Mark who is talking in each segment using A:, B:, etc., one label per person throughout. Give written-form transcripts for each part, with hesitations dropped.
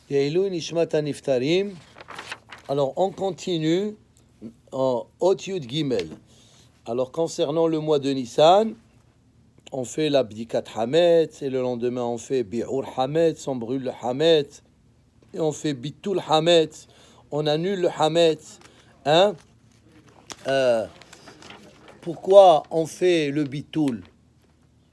A: Yeilou Nishmat Niftarim. Alors, on continue en Ot Yud Gimel. Alors, concernant le mois de Nissan, on fait la Bdikat Hametz, et le lendemain, on fait Bi'ur Hametz, on brûle le Hametz, et on fait Bitul Hametz, on annule le Hametz. Hein? Pourquoi on fait le Bitul?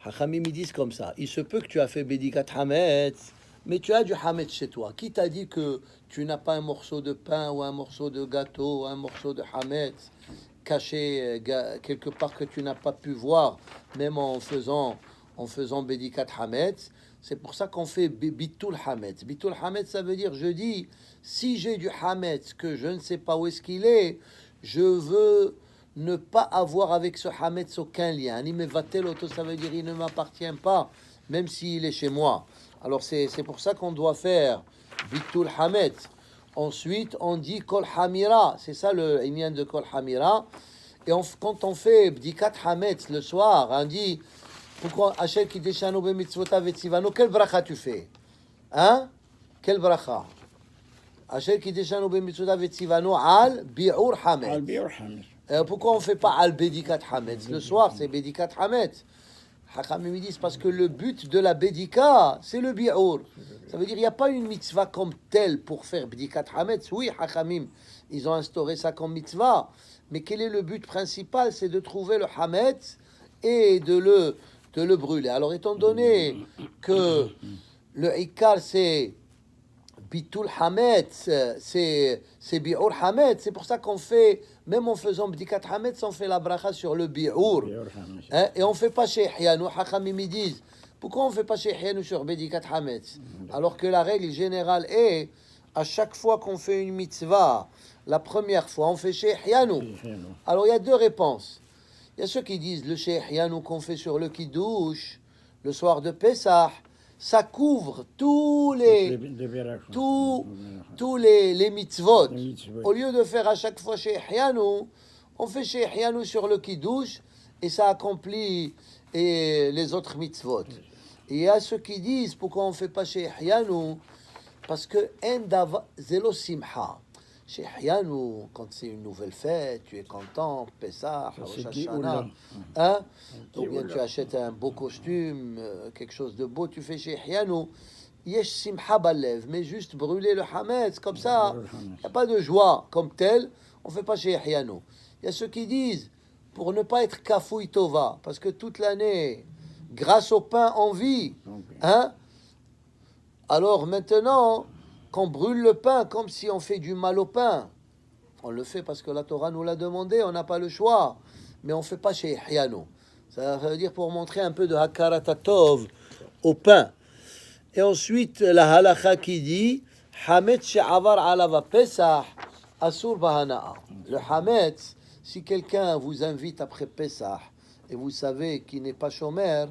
A: Hachamim, ils disent comme ça. Il se peut que tu as fait Bdikat Hametz, mais tu as du Hametz chez toi. Qui t'a dit que tu n'as pas un morceau de pain ou un morceau de gâteau ou un morceau de Hametz caché quelque part que tu n'as pas pu voir, même en faisant Bedikat Hametz? C'est pour ça qu'on fait Bitul Hametz. Bitul Hametz, ça veut dire, je dis, si j'ai du Hametz que je ne sais pas où est-ce qu'il est, je veux ne pas avoir avec ce Hametz aucun lien. Animevatel auto, ça veut dire il ne m'appartient pas, même s'il est chez moi. Alors c'est pour ça qu'on doit faire Bitul Hametz. Ensuite, on dit Kol Hamira. C'est ça le inyan de Kol Hamira. Et quand on fait Bdikat Hametz le soir, on dit pourquoi Hachel qui déchano be mitzvotav et tzivano, quel bracha tu fais? Hein? Quel bracha? Hachel qui déchano be mitzvotav et tzivano al bi'ur Hametz.
B: Al bi'ur Hametz.
A: Pourquoi on ne fait pas al Bedikat Hametz? Le soir, c'est Bedikat Hametz. Hachamim disent parce que le but de la Bedika, c'est le bi'ur. Ça veut dire qu'il n'y a pas une mitzvah comme telle pour faire Bedikat Hametz. Oui, Hachamim, ils ont instauré ça comme mitzvah. Mais quel est le but principal? C'est de trouver le Hametz et de le brûler. Alors, étant donné que le Ikar, c'est Bitul Hametz, c'est Bi'ur Hametz. C'est pour ça qu'on fait, même en faisant Bdikat Hametz, on fait la bracha sur le Bi'ur. Hein? Et on ne fait pas chez Hyanou. Hachamim disent, pourquoi on ne fait pas chez Hyanou sur Bdikat Hametz? Alors que la règle générale est, à chaque fois qu'on fait une mitzvah, la première fois, on fait chez Hyanou. Alors il y a deux réponses. Il y a ceux qui disent, le chez Hyanou qu'on fait sur le Kiddush, le soir de Pessah, ça couvre tous les mitzvot. Au lieu de faire à chaque fois chez Hyanou, on fait chez Hyanou sur le Kiddush et ça accomplit les autres mitzvot. Et il y a ceux qui disent pourquoi on ne fait pas chez Hyanou? Parce que zelo simha. Chez Hyanou, quand c'est une nouvelle fête, tu es content, Pessah, Rosh Hashanah, hein? Ou bien tu achètes un beau costume, quelque chose de beau, tu fais chez Hyanou. Yesh simha balev, mais juste brûler le Hametz, comme ça, il n'y a pas de joie comme telle, on ne fait pas chez Hyanou. Il y a ceux qui disent, pour ne pas être kafouï tova, parce que toute l'année, grâce au pain, on vit, hein? Alors maintenant, qu'on brûle le pain comme si on fait du mal au pain. On le fait parce que la Torah nous l'a demandé, on n'a pas le choix. Mais on ne fait pas chez Hyanou. Ça veut dire pour montrer un peu de Hakaratatov au pain. Et ensuite, la halakha qui dit Hametz she'avar alava Pesach asur bahana'a. Le Hametz, si quelqu'un vous invite après Pesach et vous savez qu'il n'est pas chômeur,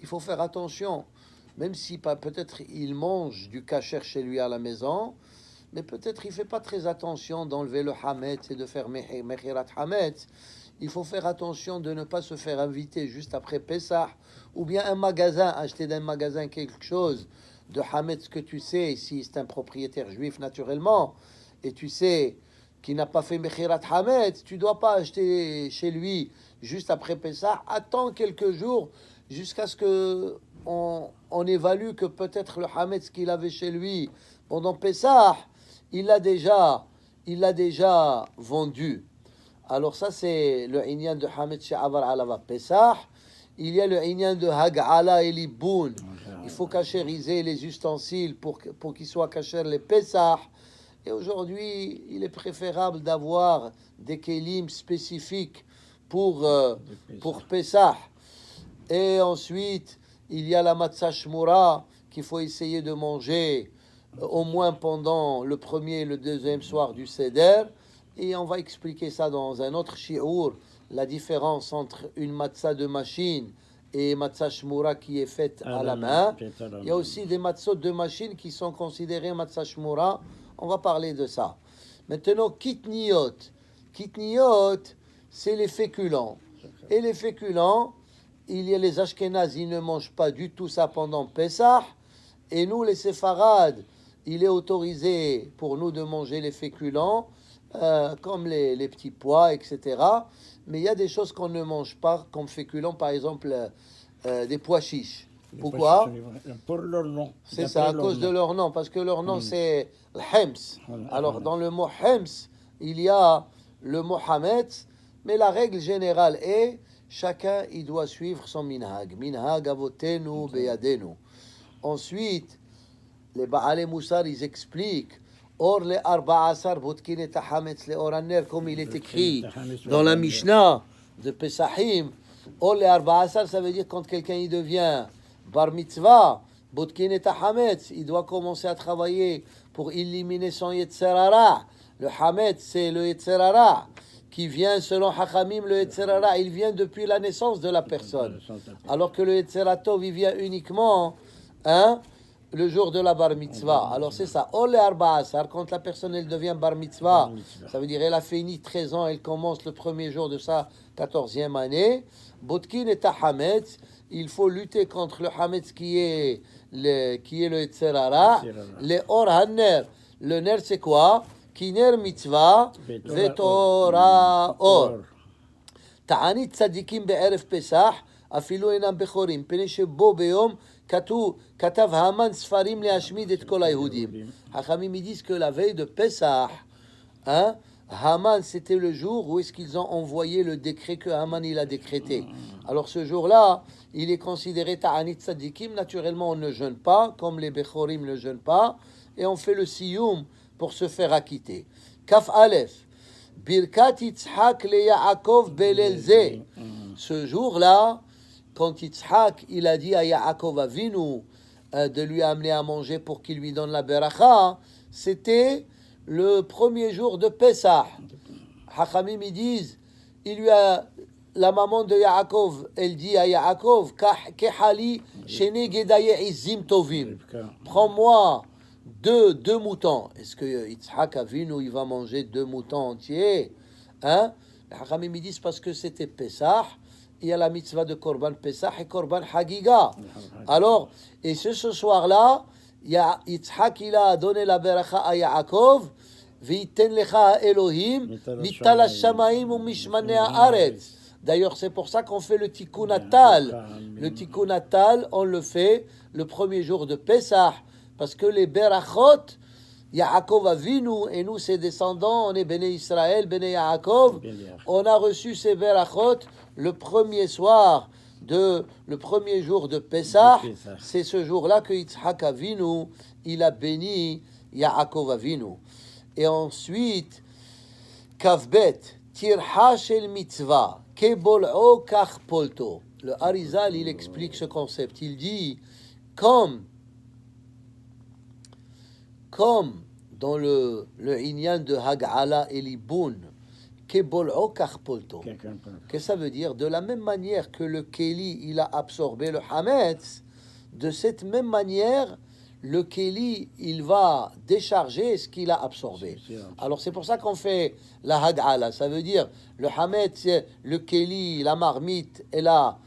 A: il faut faire attention. Même si peut-être il mange du kasher chez lui à la maison, mais peut-être il ne fait pas très attention d'enlever le hametz et de faire mechirat hametz. Il faut faire attention de ne pas se faire inviter juste après Pessah, ou bien un magasin, acheter d'un magasin quelque chose de hametz que tu sais, si c'est un propriétaire juif naturellement, et tu sais qu'il n'a pas fait mechirat hametz, tu ne dois pas acheter chez lui juste après Pessah. Attends quelques jours jusqu'à ce que on évalue que peut-être le Hametz qu'il avait chez lui pendant Pessah, il l'a déjà vendu. Alors ça, c'est le inyan de Hametz she'avar alava Pessah. Il y a le inyan de Hag'ala et Liboun. Il faut cachériser les ustensiles pour qu'ils soient cachers les Pessah. Et aujourd'hui, il est préférable d'avoir des kélim spécifiques pour Pessah. Et ensuite, il y a la matzah shmura qu'il faut essayer de manger au moins pendant le premier et le deuxième soir du Seder. Et on va expliquer ça dans un autre shi'ur, la différence entre une matzah de machine et matzah shmura qui est faite à la main. Il y a aussi des matzot de machine qui sont considérées matzah shmura. On va parler de ça. Maintenant, kitniot. Kitniot, c'est les féculents. Et les féculents, il y a les Ashkénazes, ils ne mangent pas du tout ça pendant Pessah. Et nous, les Séfarades, il est autorisé pour nous de manger les féculents, comme les petits pois, etc. Mais il y a des choses qu'on ne mange pas comme féculents, par exemple des pois chiches. Pourquoi?
B: Pour leur nom.
A: C'est ça, à cause de leur nom, parce que leur nom c'est Hems. Alors dans le mot Hems, il y a le mot Hametz, mais la règle générale est chacun il doit suivre son minhag. Minhag avotenu beyadenu. Ensuite, les Baalei Moussar, ils expliquent Or les Arba'asar Botkin et Hametz les Oraner, comme il est écrit dans la Mishnah de Pesachim. Or les Arba'asar, ça veut dire quand quelqu'un il devient Bar Mitzvah, Botkin et Hametz, il doit commencer à travailler pour éliminer son Yetzerara. Le Hametz, c'est le Yetzerara qui vient, selon Hachamim, le Yetzerara, il vient depuis la naissance de la personne. Alors que le Yetzeratov, il vient uniquement, le jour de la bar mitzvah. Alors c'est ça. Ole arba asar, quand la personne elle devient bar mitzvah, ça veut dire elle a fini 13 ans, elle commence le premier jour de sa 14e année. Botkin et hametz, il faut lutter contre le hametz qui est le etzerara. Le or hanner, le ner c'est quoi? Kiner mitzvah vetora or. Ta'anit tzadikim be'eref pesach, afilo enam bechorim, pene shebo beyom Katav Haman Sfarim le Hashmid et Kol Yehudim. Hachamim disent que la veille de Pesach, Haman c'était le jour où est-ce qu'ils ont envoyé le décret que Haman il a décrété. Alors ce jour-là, il est considéré Ta'anit Tzadikim. Naturellement, on ne jeûne pas, comme les Bechorim ne jeûnent pas, et on fait le Siyum pour se faire acquitter. Kaf Aleph, Birkat Yitzhak le Yaakov Belelze. Ce jour-là, quand Yitzhak, il a dit à Yaakov Avinu de lui amener à manger pour qu'il lui donne la beracha, c'était le premier jour de Pesach. Hachamim, ils disent, la maman de Yaakov, elle dit à Yaakov, Kehali shene gedaye izim tovim. Prends-moi deux moutons. Est-ce que Yitzhak Avinu, il va manger 2 moutons entiers? Hachamim, ils disent parce que c'était Pesach. Il y a la mitzvah de Korban Pesach et Korban Hagiga. Alors, et ce soir-là, Yitzhak il a donné la beracha à Yaakov, V'yiten lecha Elohim, mital hashamaim ou mishmanei haaretz. D'ailleurs, c'est pour ça qu'on fait le tikkun atal. Le tikkun atal, on le fait le premier jour de Pesach, parce que les berachot, Yaakov Avinu, et nous ses descendants, on est Béné Israël, Béné Yaakov, on a reçu ces berachot le premier soir le premier jour de Pesach. C'est ce jour-là que Yitzhak Avinu, il a béni Yaakov Avinu. Et ensuite, Kavbet, Tirha shel mitzvah, kebol'o kach polto. Le Harizal, il explique ce concept. Il dit, comme dans le Inyan de Hag'ala et Liboun, Kebol'o kach polto. Qu'est-ce que ça veut dire? De la même manière que le Keli, il a absorbé le Hametz, de cette même manière, le Keli, il va décharger ce qu'il a absorbé. Alors c'est pour ça qu'on fait la Hag'ala. Ça veut dire, le Hametz, le Keli, la marmite, elle a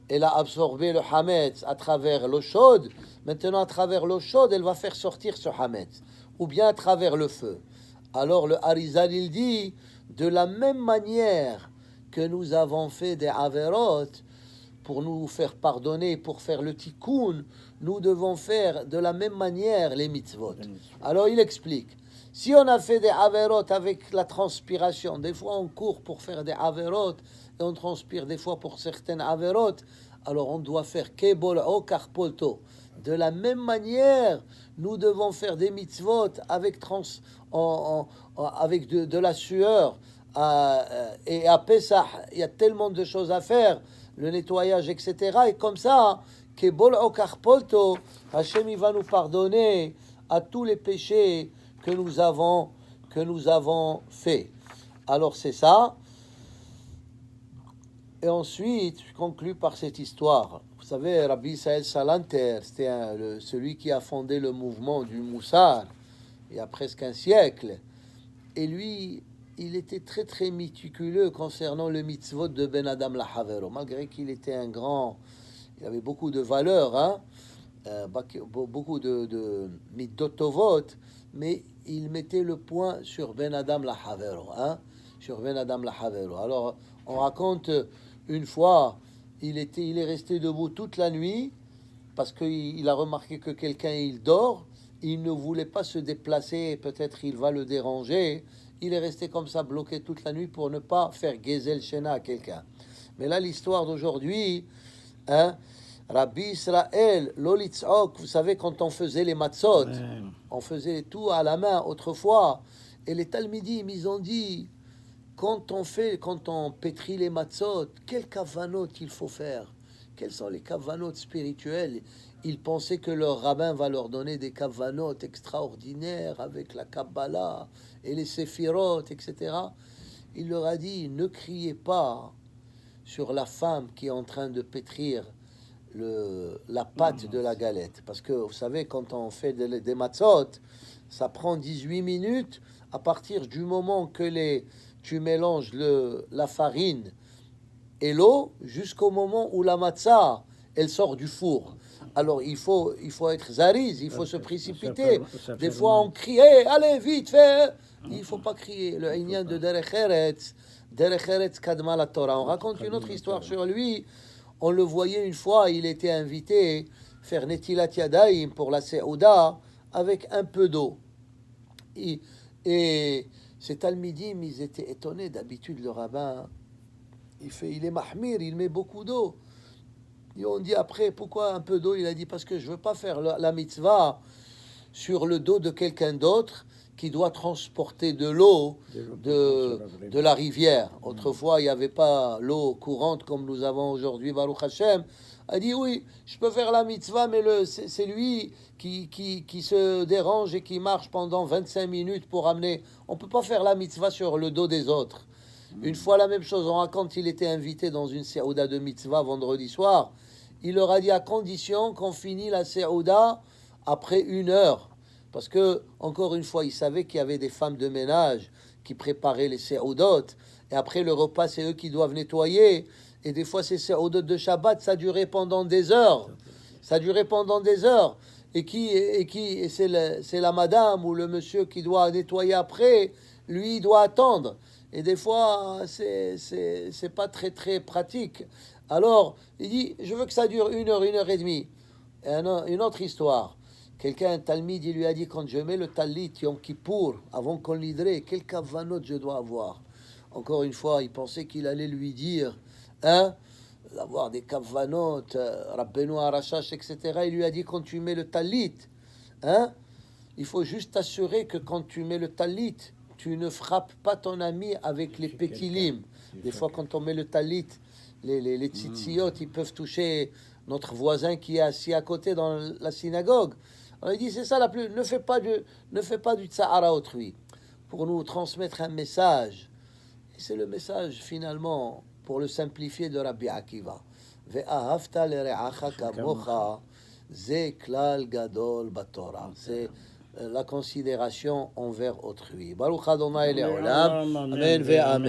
A: absorbé le Hametz à travers l'eau chaude. Maintenant, à travers l'eau chaude, elle va faire sortir ce Hametz. Ou bien à travers le feu. Alors le Harizal, il dit, de la même manière que nous avons fait des Averot, pour nous faire pardonner, pour faire le tikkun, nous devons faire de la même manière les mitzvot. Alors il explique, si on a fait des Averot avec la transpiration, des fois on court pour faire des Averot, et on transpire des fois pour certaines Averot, alors on doit faire Kebol'o kach polto. De la même manière, nous devons faire des mitzvot avec, avec de la sueur. Et à Pesach, il y a tellement de choses à faire, le nettoyage, etc. Et comme ça, Kebol'o kach polto, Hachem il va nous pardonner à tous les péchés que nous avons faits. Alors c'est ça. Et ensuite, je conclus par cette histoire. Vous savez, Rabbi Israël Salanter, c'était celui qui a fondé le mouvement du Moussar il y a presque un siècle. Et lui, il était très très méticuleux concernant le mitzvot de Ben Adam Lahavero. Malgré qu'il était un grand, il avait beaucoup de valeurs, beaucoup de midot tovot, mais il mettait le point sur Ben Adam la Havero, hein, sur Ben Adam la Havero. Alors, on raconte une fois, il est resté debout toute la nuit parce qu'il a remarqué que quelqu'un il dort, il ne voulait pas se déplacer, peut-être il va le déranger. Il est resté comme ça bloqué toute la nuit pour ne pas faire Gezel Shena à quelqu'un. Mais là, l'histoire d'aujourd'hui, hein, Rabbi Israël, Lolitzok, vous savez, quand on faisait les matzot, on faisait tout à la main autrefois. Et les Talmidim, ils ont dit, quand on pétrit les matzot, quel kavanot il faut faire? Quels sont les kavanot spirituels? Ils pensaient que leur rabbin va leur donner des kavanot extraordinaires avec la Kabbalah et les séphirot, etc. Il leur a dit, ne criez pas sur la femme qui est en train de pétrir la pâte de la galette. Parce que vous savez, quand on fait des matzot, ça prend 18 minutes à partir du moment que tu mélanges la farine et l'eau jusqu'au moment où la matzah, elle sort du four. Alors il faut être zariz, il faut se précipiter. Des fois on crie, hey, allez vite, fais. Il faut pas crier. Le Inyan de Derech Eretz Kadma la Torah. On raconte une autre histoire sur lui. On le voyait une fois, il était invité faire Netilat Yadayim pour la Seouda avec un peu d'eau. Et ces Talmidim, ils étaient étonnés. D'habitude, le rabbin, il est mahmir, il met beaucoup d'eau. Et on dit après, pourquoi un peu d'eau? Il a dit, parce que je veux pas faire la mitzvah sur le dos de quelqu'un d'autre qui doit transporter de l'eau de la rivière. Autrefois, il n'y avait pas l'eau courante comme nous avons aujourd'hui, Baruch Hashem. A dit, oui, je peux faire la mitzvah, mais c'est lui qui se dérange et qui marche pendant 25 minutes pour amener. On ne peut pas faire la mitzvah sur le dos des autres. Une fois la même chose, on raconte qu'il était invité dans une séouda de mitzvah vendredi soir. Il leur a dit, à condition qu'on finit la séouda après 1 heure. Parce que, encore une fois, ils savaient qu'il y avait des femmes de ménage qui préparaient les séoudot. Et après le repas, c'est eux qui doivent nettoyer. Et des fois, ces séoudot de Shabbat, ça durait pendant des heures. Ça durait pendant des heures. Et c'est la madame ou le monsieur qui doit nettoyer après. Lui, il doit attendre. Et des fois, c'est pas très, très pratique. Alors, il dit, je veux que ça dure 1 heure, 1 heure et demie. Et une autre histoire. Quelqu'un, un talmid, il lui a dit, quand je mets le talit Yom Kippour, avant qu'on l'hydré, quel kavanot je dois avoir? Encore une fois, il pensait qu'il allait lui dire, hein, d'avoir des kavanot, Rabbeinu Arachash, etc. Il lui a dit, quand tu mets le talit, hein, il faut juste t'assurer que quand tu mets le talit, tu ne frappes pas ton ami avec les pékilim. Des fois, quand on met le talit, les tzitziyot, ils peuvent toucher notre voisin qui est assis à côté dans la synagogue. Alors il dit, c'est ça la plus... Ne fais pas du tsahara autrui. Pour nous transmettre un message. Et c'est le message, finalement, pour le simplifier, de Rabbi Akiva. Ve'ahavta lere'acha kamocha, ze klal gadol batorah. C'est la considération envers autrui. Baruch Adonai le'olam. Amen ve'amen.